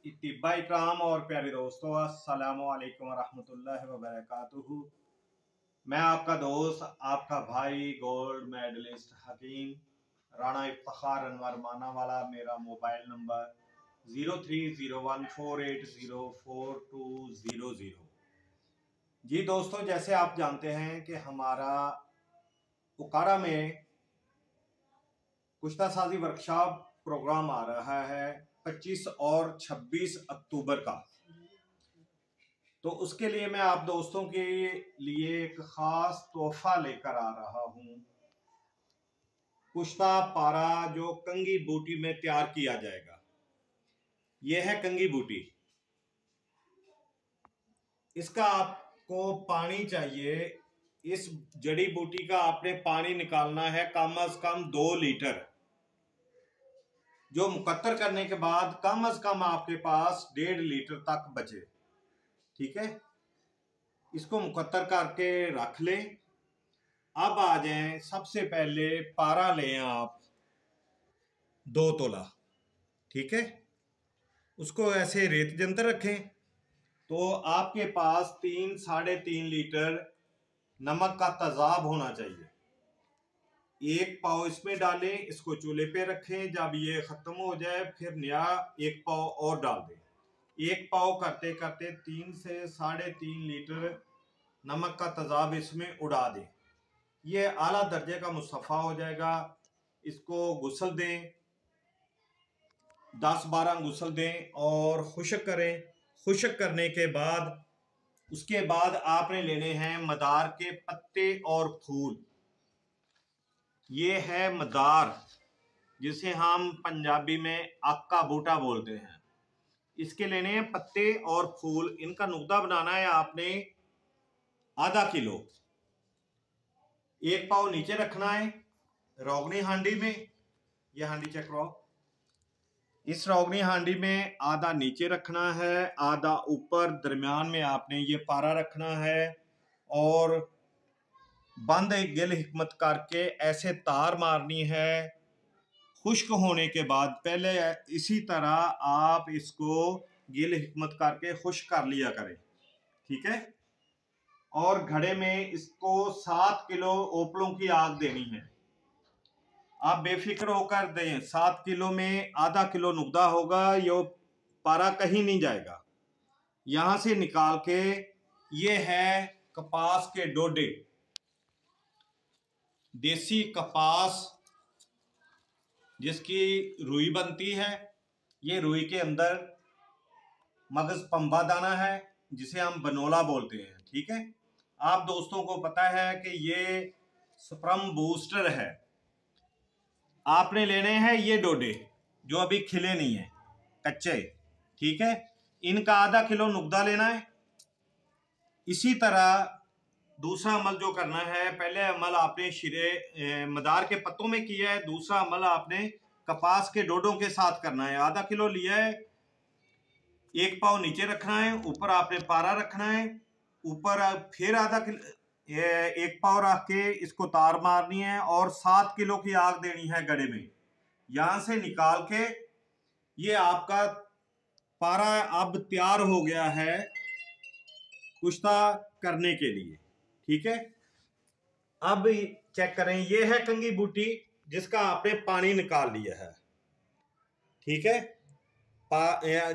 इत्तिबा इकराम और प्यारे दोस्तों, अस्सलामु अलैकुम वरहमतुल्लाहि वबरकातुहू। मैं आपका दोस्त, आपका भाई, गोल्ड मेडलिस्ट हकीम राणा इफ्तिखार अनवर मानावाला। मेरा मोबाइल नंबर 030148042000। जी दोस्तों, जैसे आप जानते हैं कि हमारा उकाड़ा में कुश्ता साजी वर्कशॉप प्रोग्राम आ रहा है 25 और 26 अक्टूबर का। तो उसके लिए मैं आप दोस्तों के लिए एक खास तोहफा लेकर आ रहा हूं। कुश्ता पारा जो कंगी बूटी में तैयार किया जाएगा। यह है कंगी बूटी। इसका आपको पानी चाहिए। इस जड़ी बूटी का आपने पानी निकालना है कम से कम 2 लीटर, जो मुकत्तर करने के बाद कम से कम आपके पास 1.5 लीटर तक बचे। ठीक है, इसको मुकत्तर करके रख लें। अब आ जाएं, सबसे पहले पारा लें आप 2 तोला। ठीक है, उसको ऐसे रेत के अंदर रखें। तो आपके पास 3-3.5 लीटर नमक का तेजाब होना चाहिए। 1 पाव इसमें डालें, इसको चूल्हे पे रखें। जब ये खत्म हो जाए फिर नया 1 पाव और डाल दें। 1 पाव करते करते 3 से 3.5 लीटर नमक का तेजाब इसमें उड़ा दें। ये आला दर्जे का मुस्तफ़ा हो जाएगा। इसको गुसल दें, 10-12 गुसल दें और खुश्क करें। खुश्क करने के बाद उसके बाद आपने लेने हैं मदार के पत्ते और फूल। ये है मदार, जिसे हम पंजाबी में आका बूटा बोलते हैं। इसके लेने हैं पत्ते और फूल। इनका नुकदा बनाना है आपने आधा किलो। 1 पाव नीचे रखना है रोगनी हांडी में। ये हांडी चेक करो। इस रोगनी हांडी में आधा नीचे रखना है, आधा ऊपर। दरमियान में आपने ये पारा रखना है और बंद गिल हिकमत करके ऐसे तार मारनी है। खुश्क होने के बाद पहले इसी तरह आप इसको गिल हिकमत करके खुश्क कर लिया करें। ठीक है, और घड़े में इसको 7 किलो ओपलों की आग देनी है। आप बेफिक्र होकर दें। 7 किलो में आधा किलो नुकदा होगा। ये पारा कहीं नहीं जाएगा। यहां से निकाल के ये है कपास के डोडे, देसी कपास जिसकी रुई बनती है। ये रुई के अंदर मगज पंबा दाना है, जिसे हम बनोला बोलते हैं। ठीक है, आप दोस्तों को पता है कि ये स्पर्म बूस्टर है। आपने लेने हैं ये डोडे जो अभी खिले नहीं है, कच्चे। ठीक है, इनका आधा किलो नुकदा लेना है। इसी तरह दूसरा अमल जो करना है, पहले अमल आपने शिरे मदार के पत्तों में किया है, दूसरा अमल आपने कपास के डोडों के साथ करना है। आधा किलो लिया है, 1 पाव नीचे रखना है, ऊपर आपने पारा रखना है, ऊपर फिर आधा किलो 1 पाव रख के इसको तार मारनी है और 7 किलो की आग देनी है गड़े में। यहां से निकाल के ये आपका पारा अब तैयार हो गया है कुश्ता करने के लिए। ठीक है, अब चेक करें। ये है कंगी बूटी जिसका आपने पानी निकाल लिया है। ठीक है,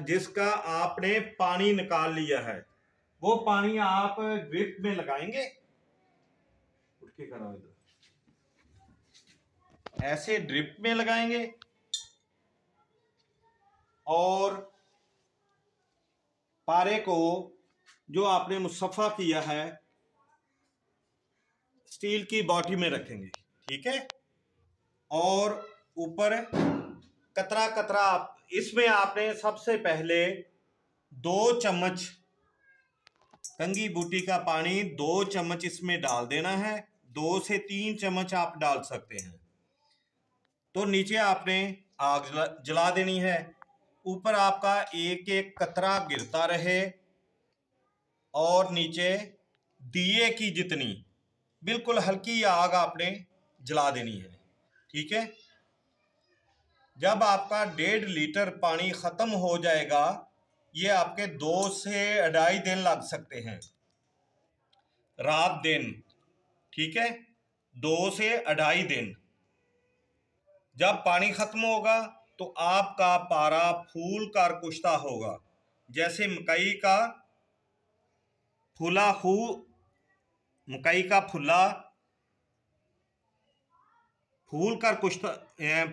जिसका आपने पानी निकाल लिया है, वो पानी आप ड्रिप में लगाएंगे। उठ के करो, इधर ऐसे ड्रिप में लगाएंगे और पारे को जो आपने मुसफ़ा किया है स्टील की बॉटल में रखेंगे। ठीक है, और ऊपर कतरा कतरा इसमें आपने सबसे पहले 2 चम्मच कंगी बूटी का पानी 2 चम्मच इसमें डाल देना है। 2 से 3 चम्मच आप डाल सकते हैं। तो नीचे आपने आग जला देनी है। ऊपर आपका एक एक कतरा गिरता रहे और नीचे दिए की जितनी बिल्कुल हल्की आग आपने जला देनी है। ठीक है, जब आपका 1.5 लीटर पानी खत्म हो जाएगा ये आपके 2 से 2.5 दिन लग सकते हैं, रात दिन, ठीक है, 2 से 2.5 दिन। जब पानी खत्म होगा तो आपका पारा फूल कर कुश्ता होगा, जैसे मकई का फूला फूल कर कुश्ता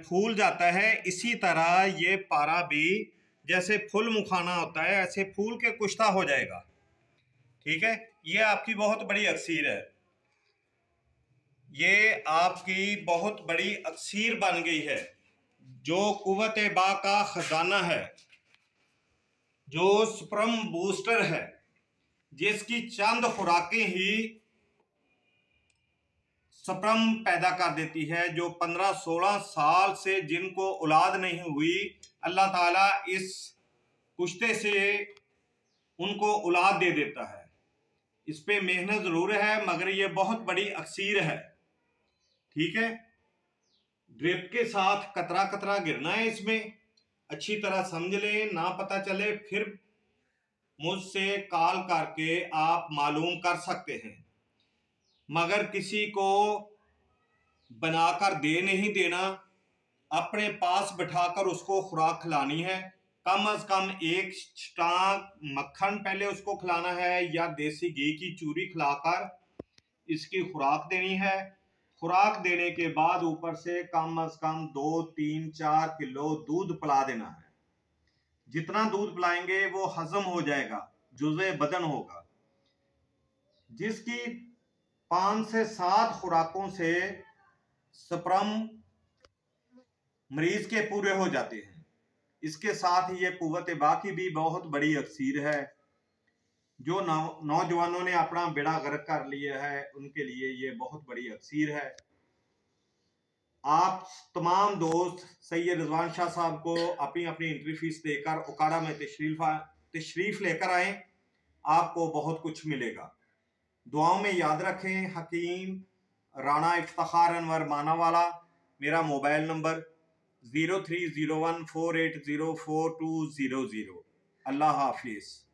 फूल जाता है, इसी तरह ये पारा भी जैसे फूल मुखाना होता है ऐसे फूल के कुश्ता हो जाएगा। ठीक है, ये आपकी बहुत बड़ी अक्सीर है, ये आपकी बहुत बड़ी अक्सीर बन गई है, जो कुव्वत बा का खजाना है, जो स्पर्म बूस्टर है, जिसकी चंद खुराकें ही स्पर्म पैदा कर देती है, जो 15-16 साल से जिनको औलाद नहीं हुई, अल्लाह ताला इस कुश्ते से उनको औलाद दे देता है। इस पे मेहनत जरूर है मगर ये बहुत बड़ी अक्सीर है। ठीक है, ड्रिप के साथ कतरा कतरा गिरना है, इसमें अच्छी तरह समझ लें, ना पता चले फिर मुझसे कॉल करके आप मालूम कर सकते हैं। मगर किसी को बनाकर दे नहीं देना, अपने पास बिठाकर उसको खुराक खिलानी है। कम से कम 1 छटाक मक्खन पहले उसको खिलाना है, या देसी घी की चूरी खिलाकर इसकी खुराक देनी है। खुराक देने के बाद ऊपर से कम 2, 3, 4 किलो दूध पिला देना है। जितना दूध पिलाएंगे वो हजम हो जाएगा, जुज़े बदन होगा। जिसकी 5 से 7 खुराकों से स्पर्म मरीज के पूरे हो जाते हैं। इसके साथ ही ये कुव्वत बाकी भी बहुत बड़ी अक्सीर है, जो नौजवानों ने अपना बेड़ा गर्क कर लिया है उनके लिए ये बहुत बड़ी अक्सीर है। आप तमाम दोस्त सैयद रिजवान शाह साहब को अपनी अपनी एंट्री फीस देकर उकाड़ा में तशरीफ लेकर आए, आपको बहुत कुछ मिलेगा। दुआओं में याद रखें। हकीम राणा इफ्तिखार अनवर मानावाला, मेरा मोबाइल नंबर 030148042000। अल्लाह हाफिज़।